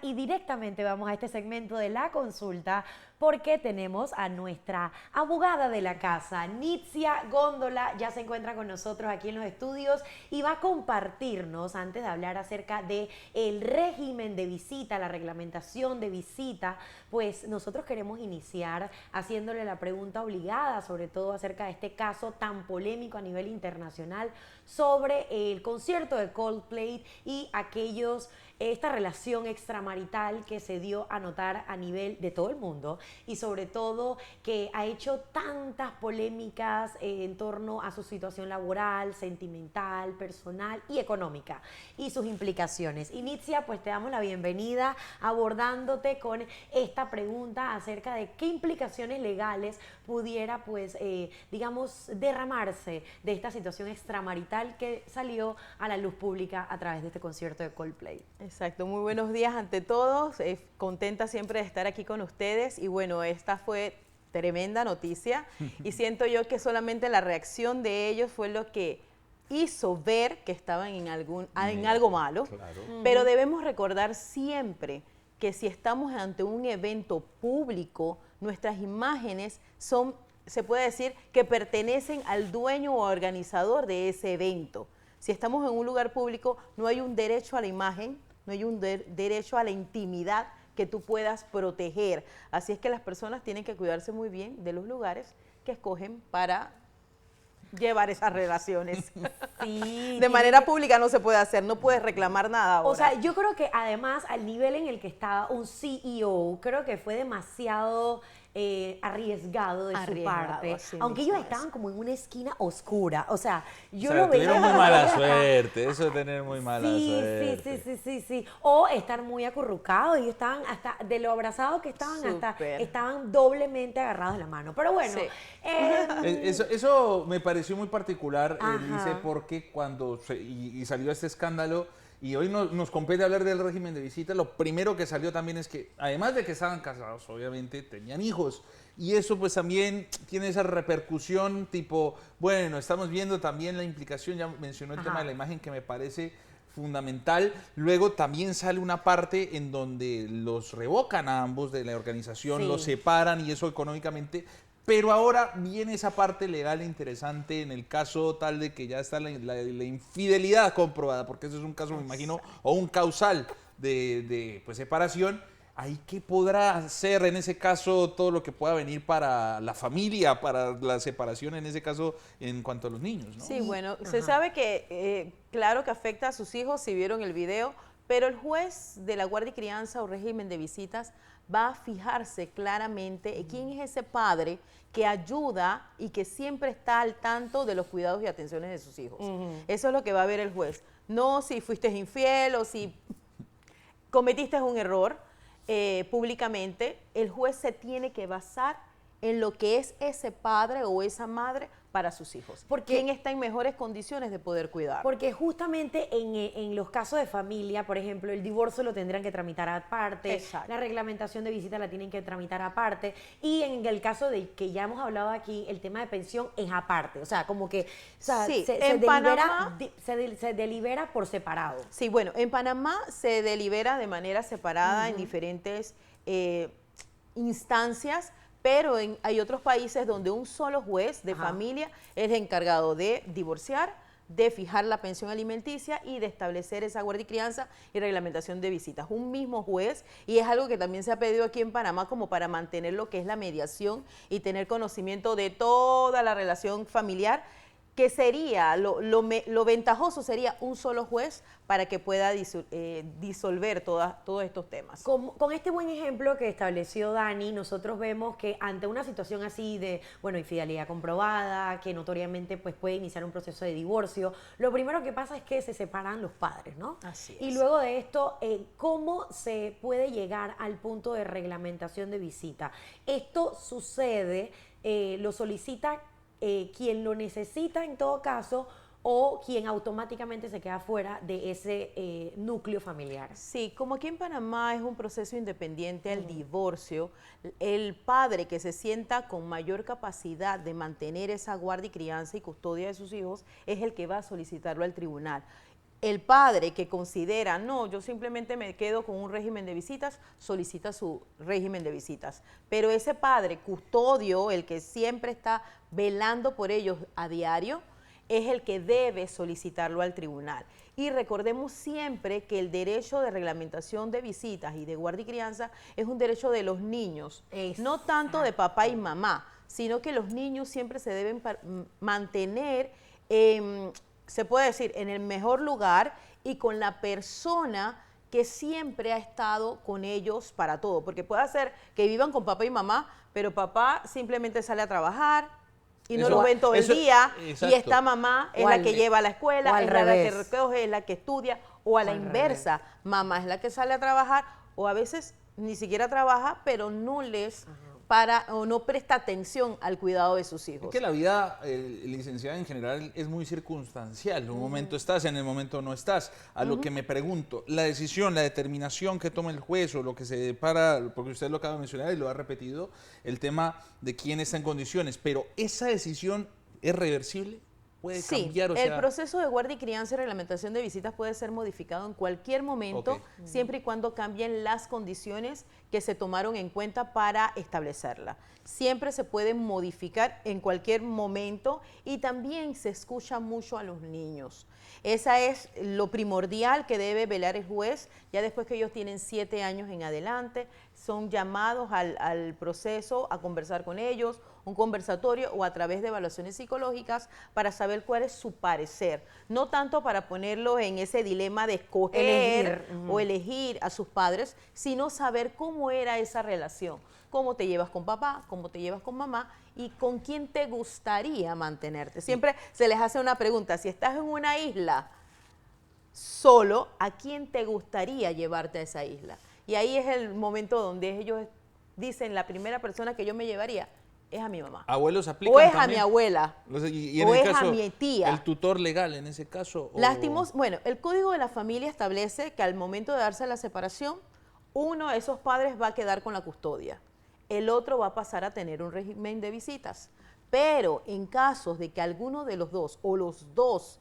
y directamente vamos a este segmento de la consulta porque tenemos a nuestra abogada de la casa, Nitzia Góndola, ya se encuentra con nosotros aquí en los estudios y va a compartirnos, antes de hablar acerca de el régimen de visita, la reglamentación de visita, pues nosotros queremos iniciar haciéndole la pregunta obligada, sobre todo acerca de este caso tan polémico a nivel internacional sobre el concierto de Coldplay y esta relación extramarital que se dio a notar a nivel de todo el mundo y sobre todo que ha hecho tantas polémicas en torno a su situación laboral, sentimental, personal y económica y sus implicaciones. Nitzia, pues te damos la bienvenida abordándote con esta pregunta acerca de qué implicaciones legales pudiera, pues, digamos, derramarse de esta situación extramarital que salió a la luz pública a través de este concierto de Coldplay. Exacto, muy buenos días ante todos, contenta siempre de estar aquí con ustedes y bueno, esta fue tremenda noticia y siento yo que solamente la reacción de ellos fue lo que hizo ver que estaban en algo malo, claro. Pero debemos recordar siempre que si estamos ante un evento público, nuestras imágenes son, se puede decir, que pertenecen al dueño o organizador de ese evento. Si estamos en un lugar público, no hay un derecho a la imagen, no hay un derecho a la intimidad que tú puedas proteger. Así es que las personas tienen que cuidarse muy bien de los lugares que escogen para llevar esas relaciones. Sí, de manera pública no se puede hacer, no puedes reclamar nada ahora. O sea, yo creo que además al nivel en el que estaba un CEO, creo que fue demasiado arriesgado de su parte, aunque ellos estaban como en una esquina oscura, o sea, yo lo veía... Tuvieron muy mala suerte, eso de tener muy mala suerte. Sí, o estar muy acurrucados, ellos estaban hasta, de lo abrazados que estaban, hasta estaban doblemente agarrados de la mano, pero bueno... Sí. Eso me pareció muy particular, dice, porque cuando salió este escándalo, y hoy nos compete hablar del régimen de visita, lo primero que salió también es que, además de que estaban casados, obviamente, tenían hijos. Y eso pues también tiene esa repercusión tipo, bueno, estamos viendo también la implicación, ya mencionó el tema de la imagen que me parece fundamental. Luego también sale una parte en donde los revocan a ambos de la organización, los separan y eso económicamente... Pero ahora viene esa parte legal interesante en el caso tal de que ya está la infidelidad comprobada, porque eso es un caso, me imagino, o un causal de pues, separación. ¿Ahí qué podrá hacer en ese caso todo lo que pueda venir para la familia, para la separación en ese caso en cuanto a los niños, ¿no? Sí, bueno, se sabe que claro que afecta a sus hijos si vieron el video, pero el juez de la guardia y crianza o régimen de visitas va a fijarse claramente quién es ese padre que ayuda y que siempre está al tanto de los cuidados y atenciones de sus hijos. Eso es lo que va a ver el juez. No si fuiste infiel o si cometiste un error públicamente, el juez se tiene que basar en lo que es ese padre o esa madre para sus hijos. Porque ¿quién está en mejores condiciones de poder cuidar? Porque justamente en los casos de familia, por ejemplo, el divorcio lo tendrán que tramitar aparte, la reglamentación de visita la tienen que tramitar aparte, y en el caso de que ya hemos hablado aquí, el tema de pensión es aparte, o sea, como que se delibera por separado. Sí, bueno, en Panamá se delibera de manera separada en diferentes instancias, pero hay otros países donde un solo juez de familia es el encargado de divorciar, de fijar la pensión alimenticia y de establecer esa guardia y crianza y reglamentación de visitas. Un mismo juez, y es algo que también se ha pedido aquí en Panamá como para mantener lo que es la mediación y tener conocimiento de toda la relación familiar, que sería, lo ventajoso sería un solo juez para que pueda disolver todos estos temas. Con este buen ejemplo que estableció Dani, nosotros vemos que ante una situación así de, bueno, infidelidad comprobada, que notoriamente pues, puede iniciar un proceso de divorcio, lo primero que pasa es que se separan los padres, ¿no? Así es. Y luego de esto, ¿cómo se puede llegar al punto de reglamentación de visita? Esto sucede, lo solicita quien lo necesita en todo caso o quien automáticamente se queda fuera de ese núcleo familiar. Sí, como aquí en Panamá es un proceso independiente al divorcio, el padre que se sienta con mayor capacidad de mantener esa guardia y crianza y custodia de sus hijos es el que va a solicitarlo al tribunal. El padre que considera, no, yo simplemente me quedo con un régimen de visitas, solicita su régimen de visitas. Pero ese padre custodio, el que siempre está velando por ellos a diario, es el que debe solicitarlo al tribunal. Y recordemos siempre que el derecho de reglamentación de visitas y de guardia y crianza es un derecho de los niños, no tanto de papá y mamá, sino que los niños siempre se deben mantener, se puede decir, en el mejor lugar y con la persona que siempre ha estado con ellos para todo. Porque puede ser que vivan con papá y mamá, pero papá simplemente sale a trabajar, y no lo ven todo el día, exacto. Y esta mamá es la que lleva a la escuela, es la que recoge, es la que estudia, o a la inversa, mamá es la que sale a trabajar, o a veces ni siquiera trabaja, pero no les o no presta atención al cuidado de sus hijos. Es que la vida, licenciada, en general es muy circunstancial. En un momento estás, en el momento no estás. A lo que me pregunto, la decisión, la determinación que toma el juez o lo que se depara, porque usted lo acaba de mencionar y lo ha repetido, el tema de quién está en condiciones, pero ¿esa decisión es reversible? ¿Puede cambiar? El proceso de guardia y crianza y reglamentación de visitas puede ser modificado en cualquier momento, siempre y cuando cambien las condiciones que se tomaron en cuenta para establecerla. Siempre se puede modificar en cualquier momento y también se escucha mucho a los niños. Esa es lo primordial que debe velar el juez, ya después que ellos tienen 7 años en adelante, son llamados al proceso a conversar con ellos, un conversatorio o a través de evaluaciones psicológicas para saber cuál es su parecer. No tanto para ponerlo en ese dilema de escoger o elegir a sus padres, sino saber cómo era esa relación. Cómo te llevas con papá, cómo te llevas con mamá y con quién te gustaría mantenerte. Siempre se les hace una pregunta, si estás en una isla solo, ¿a quién te gustaría llevarte a esa isla? Y ahí es el momento donde ellos dicen, la primera persona que yo me llevaría es a mi mamá. ¿Abuelos aplican o es también? A mi abuela, y en o el es caso, a mi tía. ¿El tutor legal en ese caso? Bueno, el Código de la Familia establece que al momento de darse la separación, uno de esos padres va a quedar con la custodia. El otro va a pasar a tener un régimen de visitas. Pero en casos de que alguno de los dos o los dos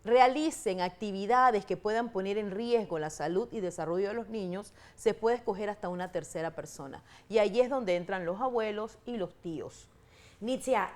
realicen actividades que puedan poner en riesgo la salud y desarrollo de los niños, se puede escoger hasta una tercera persona. Y ahí es donde entran los abuelos y los tíos. Nitzia,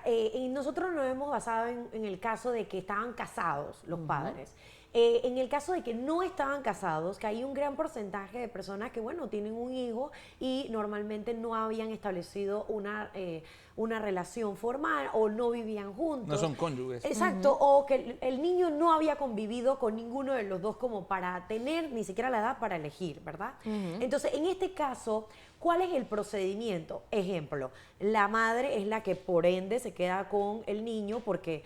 nosotros nos hemos basado en el caso de que estaban casados los padres. En el caso de que no estaban casados, que hay un gran porcentaje de personas que, bueno, tienen un hijo y normalmente no habían establecido una relación formal o no vivían juntos. No son cónyuges. Exacto, o que el niño no había convivido con ninguno de los dos como para tener ni siquiera la edad para elegir, ¿verdad? Entonces, en este caso, ¿cuál es el procedimiento? Ejemplo, la madre es la que por ende se queda con el niño porque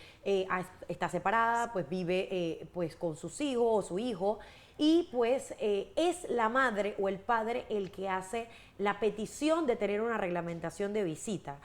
está separada, pues vive pues con sus hijos o su hijo, y pues es la madre o el padre el que hace la petición de tener una reglamentación de visita.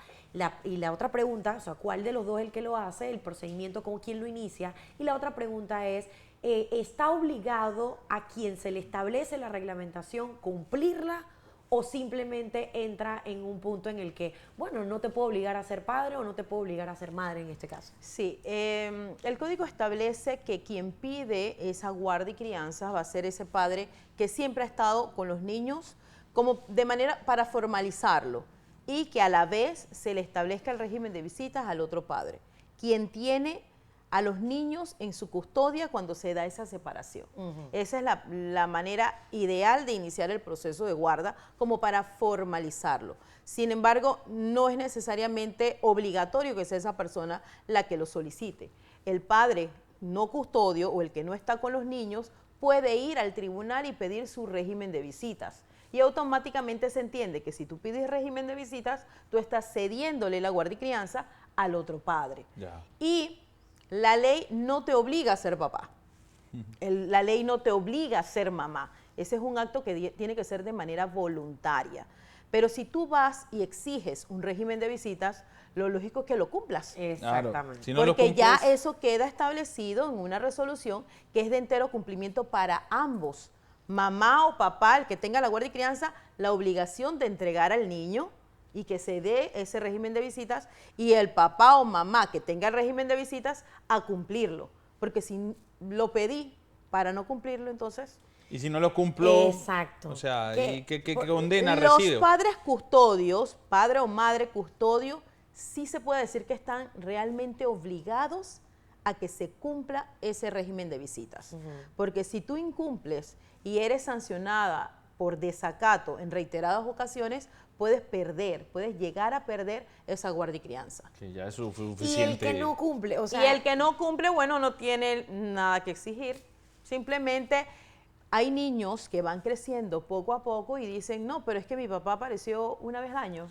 Y la otra pregunta, o sea, ¿cuál de los dos es el que lo hace? El procedimiento, ¿con quién lo inicia? Y la otra pregunta es, ¿está obligado a quien se le establece la reglamentación cumplirla? ¿O simplemente entra en un punto en el que, bueno, no te puedo obligar a ser padre o no te puedo obligar a ser madre en este caso? Sí, el código establece que quien pide esa guardia y crianza va a ser ese padre que siempre ha estado con los niños como de manera para formalizarlo y que a la vez se le establezca el régimen de visitas al otro padre, quien tiene a los niños en su custodia cuando se da esa separación. Esa es la manera ideal de iniciar el proceso de guarda como para formalizarlo. Sin embargo, no es necesariamente obligatorio que sea esa persona la que lo solicite. El padre no custodio o el que no está con los niños puede ir al tribunal y pedir su régimen de visitas. Y automáticamente se entiende que si tú pides régimen de visitas, tú estás cediéndole la guardia y crianza al otro padre. Y la ley no te obliga a ser papá. La ley no te obliga a ser mamá. Ese es un acto que tiene que ser de manera voluntaria. Pero si tú vas y exiges un régimen de visitas, lo lógico es que lo cumplas. Exactamente. Claro. Si no porque lo cumples, ya eso queda establecido en una resolución que es de entero cumplimiento para ambos. Mamá o papá, el que tenga la guardia y crianza, la obligación de entregar al niño y que se dé ese régimen de visitas, y el papá o mamá que tenga el régimen de visitas a cumplirlo, porque si lo pedí para no cumplirlo, entonces... Y si no lo cumplo, Exacto. o sea, ¿y qué por- condena Los recibo? padres custodios, padre o madre custodio, sí se puede decir que están realmente obligados a que se cumpla ese régimen de visitas. Porque si tú incumples y eres sancionada por desacato en reiteradas ocasiones, puedes llegar a perder esa guardia y crianza. Que ya es Y suficiente. el que no cumple, o sea, Y el que no cumple, bueno, no tiene nada que exigir. Simplemente hay niños que van creciendo poco a poco y dicen, no, pero es que mi papá apareció una vez al año.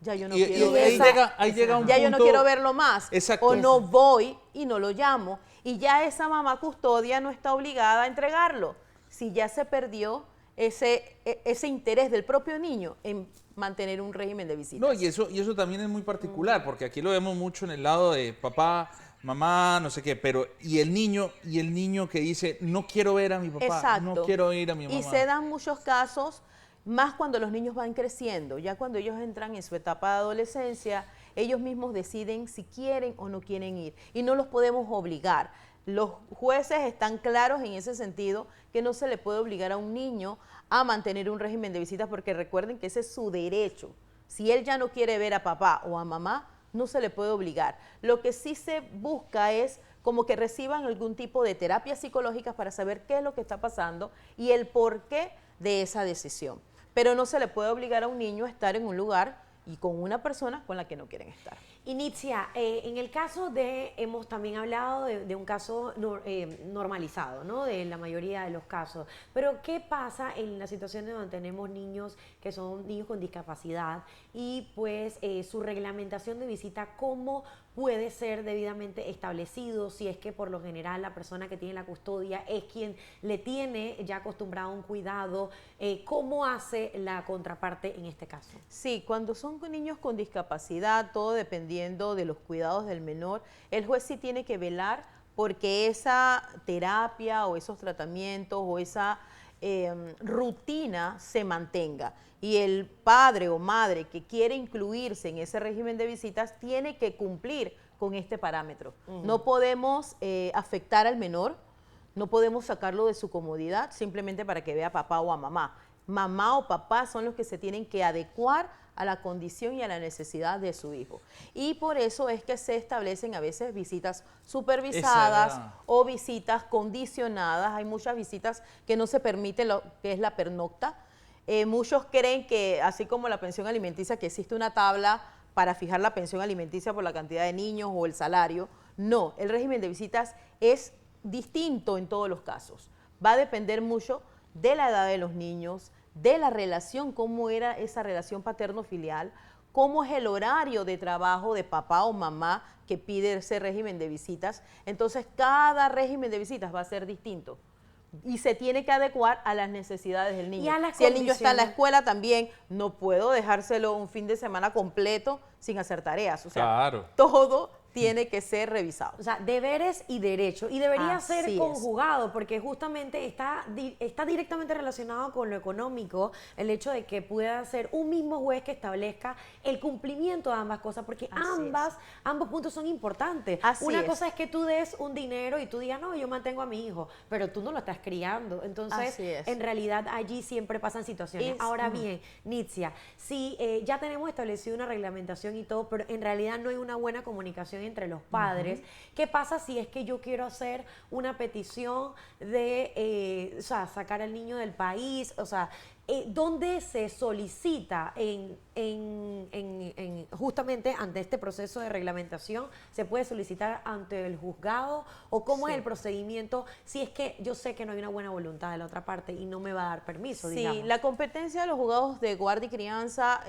Ya yo no quiero ahí verlo. llega un Ya yo no punto- quiero verlo más. Exacto. O no voy y no lo llamo. Y ya esa mamá custodia no está obligada a entregarlo. Si ya se perdió ese interés del propio niño en mantener un régimen de visitas. No, y eso también es muy particular, porque aquí lo vemos mucho en el lado de papá, mamá, no sé qué, pero y el niño que dice, no quiero ver a mi papá, Exacto. no quiero ir a mi mamá. Y se dan muchos casos, más cuando los niños van creciendo, ya cuando ellos entran en su etapa de adolescencia, ellos mismos deciden si quieren o no quieren ir y no los podemos obligar. Los jueces están claros en ese sentido que no se le puede obligar a un niño a mantener un régimen de visitas porque recuerden que ese es su derecho. Si él ya no quiere ver a papá o a mamá, no se le puede obligar. Lo que sí se busca es como que reciban algún tipo de terapias psicológicas para saber qué es lo que está pasando y el porqué de esa decisión. Pero no se le puede obligar a un niño a estar en un lugar y con una persona con la que no quieren estar. Nitzia, en el caso hemos también hablado de un caso normalizado, ¿no? De la mayoría de los casos. Pero, ¿qué pasa en las situaciones donde tenemos niños que son niños con discapacidad y pues su reglamentación de visita, cómo puede ser debidamente establecido si es que por lo general la persona que tiene la custodia es quien le tiene ya acostumbrado a un cuidado? ¿Cómo hace la contraparte en este caso? Sí, cuando son niños con discapacidad, todo dependiendo de los cuidados del menor, el juez sí tiene que velar porque esa terapia o esos tratamientos o esa rutina se mantenga. Y el padre o madre que quiere incluirse en ese régimen de visitas tiene que cumplir con este parámetro. No podemos afectar al menor, no podemos sacarlo de su comodidad simplemente para que vea a papá o a mamá. Mamá o papá son los que se tienen que adecuar a la condición y a la necesidad de su hijo. Y por eso es que se establecen a veces visitas supervisadas o visitas condicionadas. Hay muchas visitas que no se permite lo que es la pernocta. Muchos creen que, así como la pensión alimenticia, que existe una tabla para fijar la pensión alimenticia por la cantidad de niños o el salario. No, el régimen de visitas es distinto en todos los casos. Va a depender mucho de la edad de los niños, de la relación, cómo era esa relación paterno-filial, cómo es el horario de trabajo de papá o mamá que pide ese régimen de visitas. Entonces, cada régimen de visitas va a ser distinto y se tiene que adecuar a las necesidades del niño. Si el niño está en la escuela también, no puedo dejárselo un fin de semana completo sin hacer tareas. O sea, claro, todo tiene que ser revisado. O sea, deberes y derechos. Y debería Así ser es. conjugado, porque justamente está directamente relacionado con lo económico, el hecho de que pueda ser un mismo juez que establezca el cumplimiento de ambas cosas, porque ambos puntos son importantes. Una cosa es que tú des un dinero y tú digas, no, yo mantengo a mi hijo, pero tú no lo estás criando. Entonces, en realidad allí siempre pasan situaciones. Ahora bien, Nitzia, si ya tenemos establecido una reglamentación y todo, pero en realidad no hay una buena comunicación entre los padres, ¿qué pasa si es que yo quiero hacer una petición de o sea, sacar al niño del país? O sea, ¿dónde se solicita justamente ante este proceso de reglamentación? ¿Se puede solicitar ante el juzgado? ¿O cómo es el procedimiento si es que yo sé que no hay una buena voluntad de la otra parte y no me va a dar permiso, digamos? Sí, la competencia de los juzgados de guardia y crianza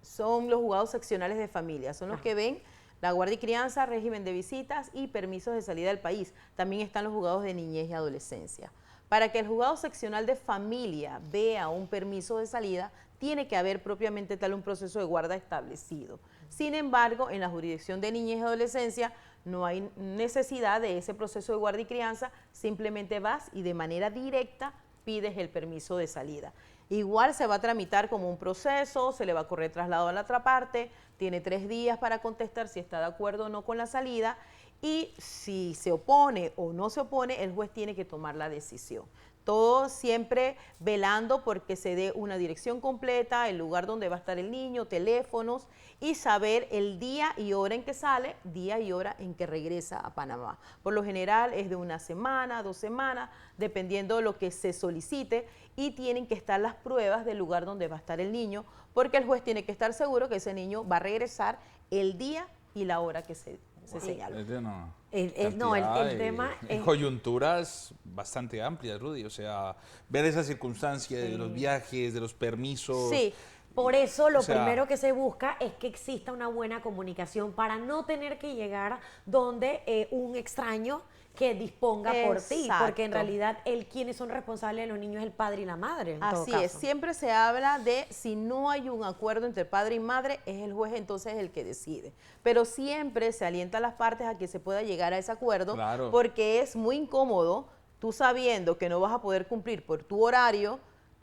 son los juzgados seccionales de familia, son los que ven la guardia y crianza, régimen de visitas y permisos de salida del país. También están los juzgados de niñez y adolescencia. Para que el juzgado seccional de familia vea un permiso de salida, tiene que haber propiamente tal un proceso de guarda establecido. Sin embargo, en la jurisdicción de niñez y adolescencia no hay necesidad de ese proceso de guardia y crianza, simplemente vas y de manera directa pides el permiso de salida. Igual se va a tramitar como un proceso, se le va a correr traslado a la otra parte, tiene 3 días para contestar si está de acuerdo o no con la salida y si se opone o no se opone, el juez tiene que tomar la decisión. Todo siempre velando porque se dé una dirección completa, el lugar donde va a estar el niño, teléfonos y saber el día y hora en que sale, día y hora en que regresa a Panamá. Por lo general es de 1 semana, 2 semanas, dependiendo de lo que se solicite, y tienen que estar las pruebas del lugar donde va a estar el niño, porque el juez tiene que estar seguro que ese niño va a regresar el día y la hora que se señaló. El tema en es... coyunturas bastante amplias, Rudy. O sea, ver esa circunstancia de los viajes, de los permisos. Sí. Por eso lo primero que se busca es que exista una buena comunicación para no tener que llegar donde un extraño que disponga por ti, porque en realidad quienes son responsables de los niños es el padre y la madre. Así es, siempre se habla de si no hay un acuerdo entre padre y madre, es el juez entonces el que decide. Pero siempre se alienta a las partes a que se pueda llegar a ese acuerdo, porque es muy incómodo, tú sabiendo que no vas a poder cumplir por tu horario,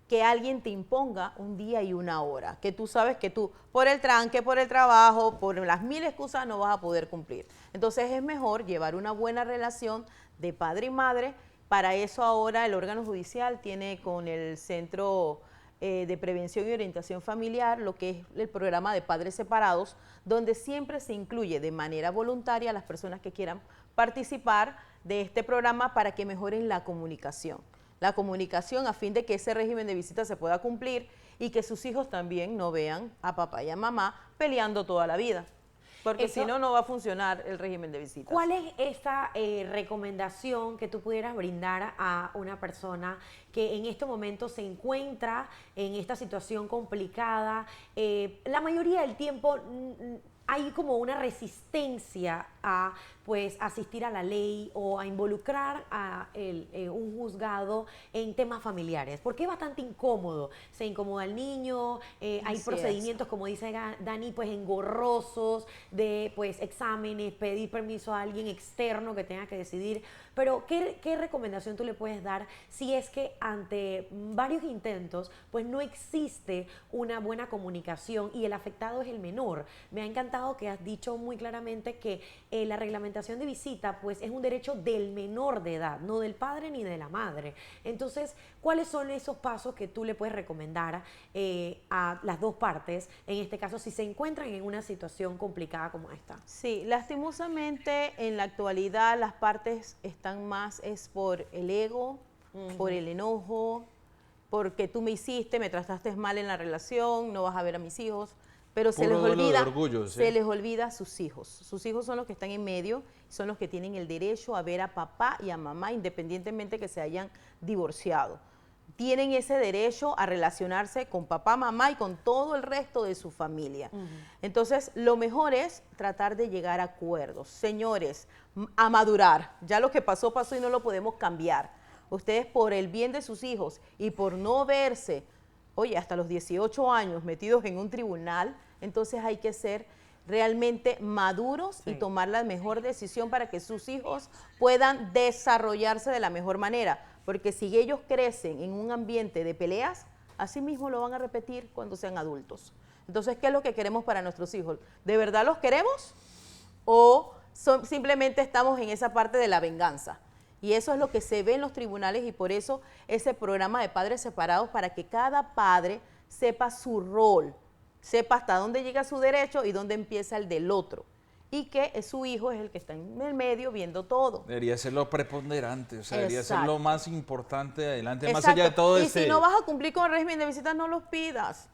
que alguien te imponga un día y una hora, que tú sabes que tú, por el tranque, por el trabajo, por las 1000 excusas, no vas a poder cumplir. Entonces es mejor llevar una buena relación de padre y madre. Para eso ahora el órgano judicial tiene con el Centro de Prevención y Orientación Familiar lo que es el programa de padres separados, donde siempre se incluye de manera voluntaria a las personas que quieran participar de este programa para que mejoren la comunicación a fin de que ese régimen de visita se pueda cumplir y que sus hijos también no vean a papá y a mamá peleando toda la vida. Porque si no, no va a funcionar el régimen de visitas. ¿Cuál es esta recomendación que tú pudieras brindar a una persona que en este momento se encuentra en esta situación complicada? La mayoría del tiempo hay como una resistencia a pues asistir a la ley o a involucrar a un juzgado en temas familiares, porque es bastante incómodo, se incomoda al niño, hay procedimientos, como dice Dani, pues engorrosos, de pues exámenes, pedir permiso a alguien externo que tenga que decidir, pero ¿qué recomendación tú le puedes dar si es que ante varios intentos pues no existe una buena comunicación y el afectado es el menor? Me ha encantado que has dicho muy claramente que la reglamentación de visita pues es un derecho del menor de edad, no del padre ni de la madre. Entonces, ¿cuáles son esos pasos que tú le puedes recomendar a las dos partes, en este caso, si se encuentran en una situación complicada como esta? Sí, lastimosamente en la actualidad las partes están más es por el ego, por el enojo, porque tú me hiciste, me trataste mal en la relación, no vas a ver a mis hijos. Pero se les olvida, se les olvida a sus hijos. Sus hijos son los que están en medio, son los que tienen el derecho a ver a papá y a mamá, independientemente que se hayan divorciado. Tienen ese derecho a relacionarse con papá, mamá y con todo el resto de su familia. Entonces, lo mejor es tratar de llegar a acuerdos. Señores, a madurar. Ya lo que pasó, pasó y no lo podemos cambiar. Ustedes, por el bien de sus hijos y por no verse, oye, hasta los 18 años metidos en un tribunal, entonces hay que ser realmente maduros y tomar la mejor decisión para que sus hijos puedan desarrollarse de la mejor manera. Porque si ellos crecen en un ambiente de peleas, así mismo lo van a repetir cuando sean adultos. Entonces, ¿qué es lo que queremos para nuestros hijos? ¿De verdad los queremos? ¿O simplemente estamos en esa parte de la venganza? Y eso es lo que se ve en los tribunales y por eso ese programa de padres separados, para que cada padre sepa su rol, sepa hasta dónde llega su derecho y dónde empieza el del otro. Y que su hijo es el que está en el medio viendo todo. Debería ser lo preponderante, o sea, debería ser lo más importante adelante, más Exacto. allá de todo y si no vas a cumplir con el régimen de visita, no los pidas.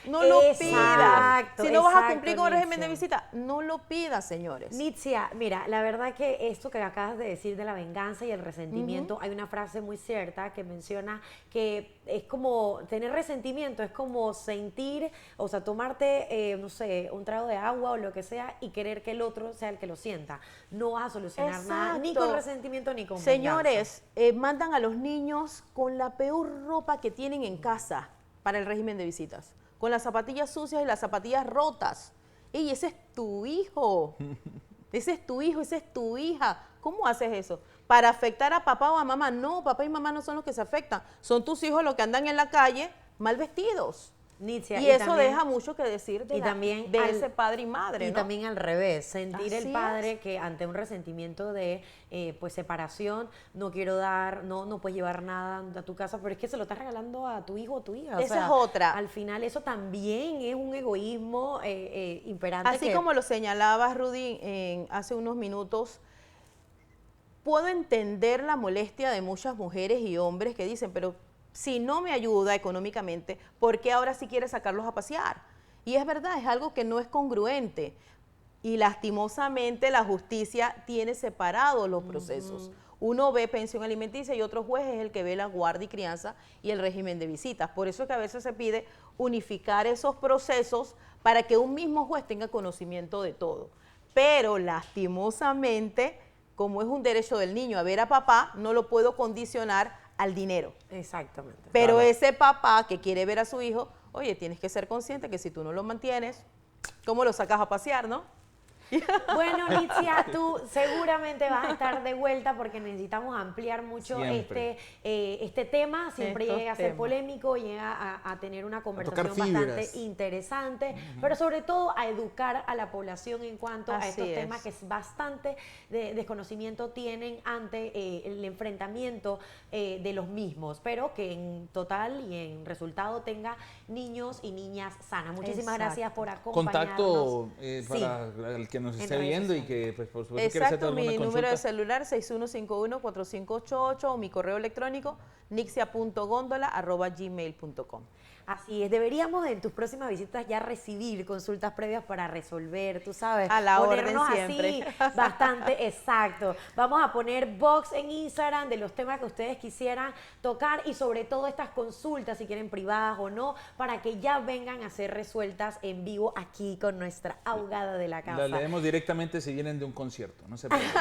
No lo pidas. Si no vas a cumplir con el régimen de visita, no lo pidas, señores. Nitzia, mira, la verdad que esto que acabas de decir de la venganza y el resentimiento, hay una frase muy cierta que menciona que es como tener resentimiento, es como sentir, o sea, tomarte, no sé, un trago de agua o lo que sea y querer que el otro sea el que lo sienta. No vas a solucionar nada, ni con resentimiento ni con venganza. Señores, mandan a los niños con la peor ropa que tienen en casa para el régimen de visitas, con las zapatillas sucias y las zapatillas rotas. ¡Ey, ese es tu hijo! Ese es tu hijo, esa es tu hija. ¿Cómo haces eso? ¿Para afectar a papá o a mamá? No, papá y mamá no son los que se afectan. Son tus hijos los que andan en la calle mal vestidos. Nitzia, Y eso también, deja mucho que decir de, y también de al- ese padre y madre, y ¿no? también al revés, sentir Así el padre que ante un resentimiento de pues separación, no quiero dar, no puedes llevar nada a tu casa, pero es que se lo estás regalando a tu hijo o tu hija. O Esa sea, es otra. al final eso también es un egoísmo imperante. Así como lo señalabas, Rudy, hace unos minutos, puedo entender la molestia de muchas mujeres y hombres que dicen, pero si no me ayuda económicamente, ¿por qué ahora sí quiere sacarlos a pasear? Y es verdad, es algo que no es congruente. Y lastimosamente la justicia tiene separados los procesos. Uno ve pensión alimenticia y otro juez es el que ve la guardia y crianza y el régimen de visitas. Por eso es que a veces se pide unificar esos procesos para que un mismo juez tenga conocimiento de todo. Pero lastimosamente, como es un derecho del niño a ver a papá, no lo puedo condicionar al dinero. Exactamente. Pero Claro. ese papá que quiere ver a su hijo, oye, tienes que ser consciente que si tú no lo mantienes, ¿cómo lo sacas a pasear, no? Bueno, Nitzia, tú seguramente vas a estar de vuelta porque necesitamos ampliar mucho Siempre. este tema. Siempre Estos llega a ser temas. polémico, llega a tener una conversación tocar fibras. bastante interesante, pero sobre todo a educar a la población en cuanto a Así estos es. temas que es bastante desconocimiento tienen ante el enfrentamiento de los mismos, pero que en total y en resultado tenga niños y niñas sanas. Muchísimas Exacto. gracias por acompañarnos. Contacto Sí. para el que nos En esté redes viendo y sociales. que, pues, por supuesto, quiera hacer Exacto, alguna mi consulta. número de celular 6151-4588 o mi correo electrónico nixia.gondola@gmail.com. Así es, deberíamos en tus próximas visitas ya recibir consultas previas para resolver, tú sabes, A la orden ponernos siempre. así bastante exacto. Vamos a poner box en Instagram de los temas que ustedes quisieran tocar y sobre todo estas consultas, si quieren privadas o no, para que ya vengan a ser resueltas en vivo aquí con nuestra abogada de la casa. La leemos directamente si vienen de un concierto, no se preocupen.